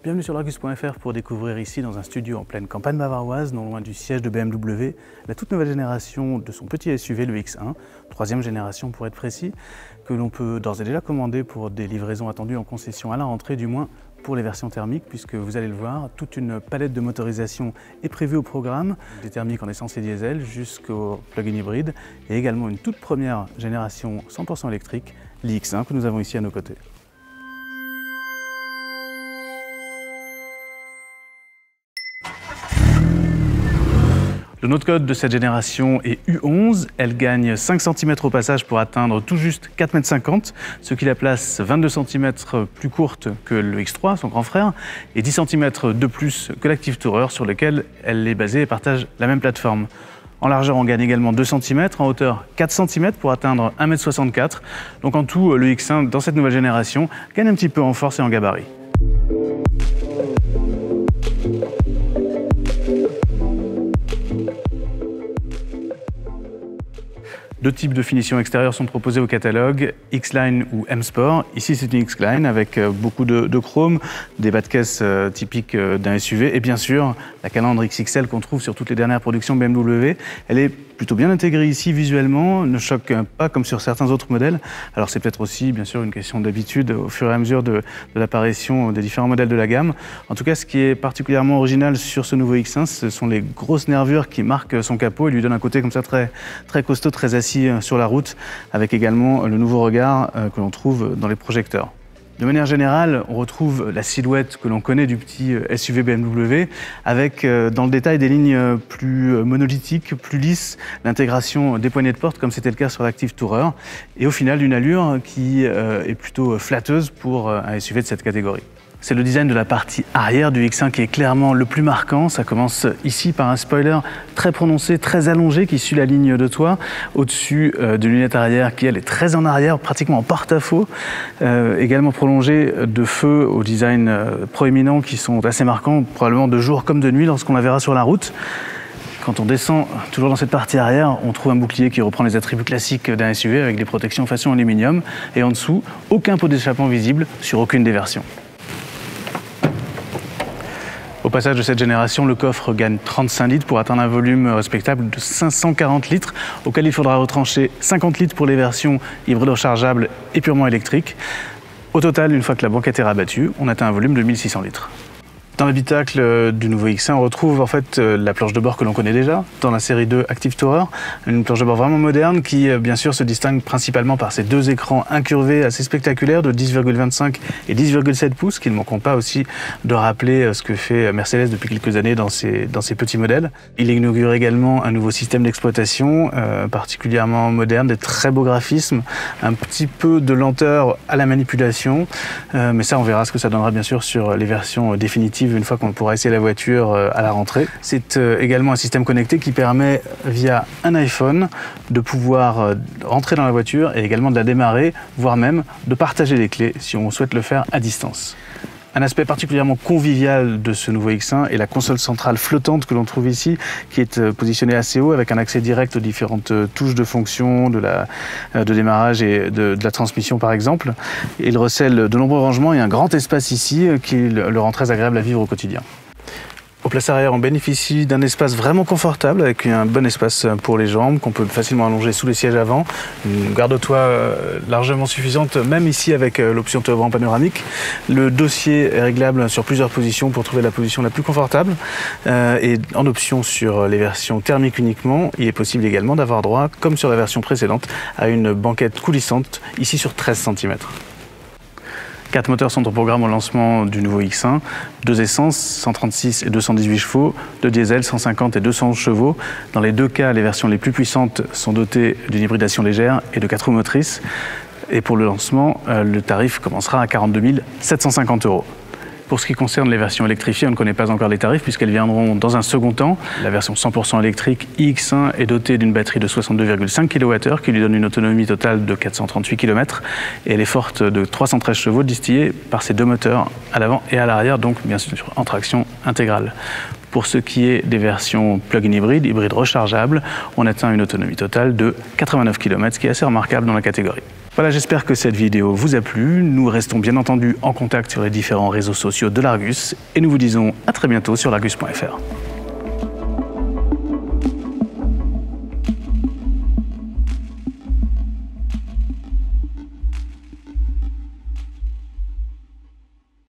Bienvenue sur l'Argus.fr pour découvrir ici, dans un studio en pleine campagne bavaroise, non loin du siège de BMW, la toute nouvelle génération de son petit SUV, le X1, troisième génération pour être précis, que l'on peut d'ores et déjà commander pour des livraisons attendues en concession à la rentrée, du moins pour les versions thermiques, puisque vous allez le voir, toute une palette de motorisation est prévue au programme, des thermiques en essence et diesel jusqu'au plug-in hybride, et également une toute première génération 100% électrique, l'X1, que nous avons ici à nos côtés. Le nom de code de cette génération est U11, elle gagne 5 cm au passage pour atteindre tout juste 4,50 m, ce qui la place 22 cm plus courte que le X3, son grand frère, et 10 cm de plus que l'Active Tourer sur lequel elle est basée et partage la même plateforme. En largeur, on gagne également 2 cm, en hauteur 4 cm pour atteindre 1,64 m. Donc en tout, le X1, dans cette nouvelle génération, gagne un petit peu en force et en gabarit. Deux types de finitions extérieures sont proposés au catalogue, X-Line ou M-Sport. Ici, c'est une X-Line avec beaucoup de chrome, des bas de caisse typiques d'un SUV et bien sûr, la calandre XXL qu'on trouve sur toutes les dernières productions BMW. Elle est plutôt bien intégrée ici visuellement, ne choque pas comme sur certains autres modèles. Alors c'est peut-être aussi, bien sûr, une question d'habitude au fur et à mesure de l'apparition des différents modèles de la gamme. En tout cas, ce qui est particulièrement original sur ce nouveau X1, ce sont les grosses nervures qui marquent son capot et lui donnent un côté comme ça très costaud, très assis sur la route, avec également le nouveau regard que l'on trouve dans les projecteurs. De manière générale, on retrouve la silhouette que l'on connaît du petit SUV BMW, avec dans le détail des lignes plus monolithiques, plus lisses, l'intégration des poignées de porte comme c'était le cas sur l'Active Tourer, et au final une allure qui est plutôt flatteuse pour un SUV de cette catégorie. C'est le design de la partie arrière du X1 qui est clairement le plus marquant. Ça commence ici par un spoiler très prononcé, très allongé qui suit la ligne de toit, au-dessus d'une lunette arrière qui elle est très en arrière, pratiquement en porte-à-faux, également prolongée de feux au design proéminent qui sont assez marquants, probablement de jour comme de nuit lorsqu'on la verra sur la route. Quand on descend toujours dans cette partie arrière, on trouve un bouclier qui reprend les attributs classiques d'un SUV avec des protections façon aluminium et en dessous, aucun pot d'échappement visible sur aucune des versions. Au passage de cette génération, le coffre gagne 35 litres pour atteindre un volume respectable de 540 litres, auquel il faudra retrancher 50 litres pour les versions hybrides rechargeables et purement électriques. Au total, une fois que la banquette est rabattue, on atteint un volume de 1600 litres. Dans l'habitacle du nouveau X1, on retrouve en fait la planche de bord que l'on connaît déjà dans la série 2 Active Tourer, une planche de bord vraiment moderne qui bien sûr se distingue principalement par ses deux écrans incurvés assez spectaculaires de 10,25 et 10,7 pouces qui ne manqueront pas aussi de rappeler ce que fait Mercedes depuis quelques années dans ses petits modèles. Il inaugure également un nouveau système d'exploitation particulièrement moderne, des très beaux graphismes, un petit peu de lenteur à la manipulation, mais ça on verra ce que ça donnera bien sûr sur les versions définitives une fois qu'on pourra essayer la voiture à la rentrée. C'est également un système connecté qui permet, via un iPhone, de pouvoir rentrer dans la voiture et également de la démarrer, voire même de partager les clés si on souhaite le faire à distance. Un aspect particulièrement convivial de ce nouveau X1 est la console centrale flottante que l'on trouve ici, qui est positionnée assez haut avec un accès direct aux différentes touches de fonction, de démarrage et de la transmission par exemple. Il recèle de nombreux rangements et un grand espace ici qui le rend très agréable à vivre au quotidien. Au place arrière, on bénéficie d'un espace vraiment confortable avec un bon espace pour les jambes qu'on peut facilement allonger sous les sièges avant. Une garde-toit largement suffisante, même ici avec l'option toit panoramique. Le dossier est réglable sur plusieurs positions pour trouver la position la plus confortable. Et en option sur les versions thermiques uniquement, il est possible également d'avoir droit, comme sur la version précédente, à une banquette coulissante, ici sur 13 cm. 4 moteurs sont au programme au lancement du nouveau X1, 2 essences, 136 et 218 chevaux, 2 diesel, 150 et 211 chevaux. Dans les deux cas, les versions les plus puissantes sont dotées d'une hybridation légère et de 4 roues motrices. Et pour le lancement, le tarif commencera à 42 750 €. Pour ce qui concerne les versions électrifiées, on ne connaît pas encore les tarifs puisqu'elles viendront dans un second temps. La version 100% électrique iX1 est dotée d'une batterie de 62,5 kWh qui lui donne une autonomie totale de 438 km et elle est forte de 313 chevaux distillés par ces deux moteurs à l'avant et à l'arrière, donc bien sûr en traction intégrale. Pour ce qui est des versions plug-in hybrides rechargeables, on atteint une autonomie totale de 89 km, ce qui est assez remarquable dans la catégorie. Voilà, j'espère que cette vidéo vous a plu. Nous restons bien entendu en contact sur les différents réseaux sociaux de l'Argus et nous vous disons à très bientôt sur l'argus.fr.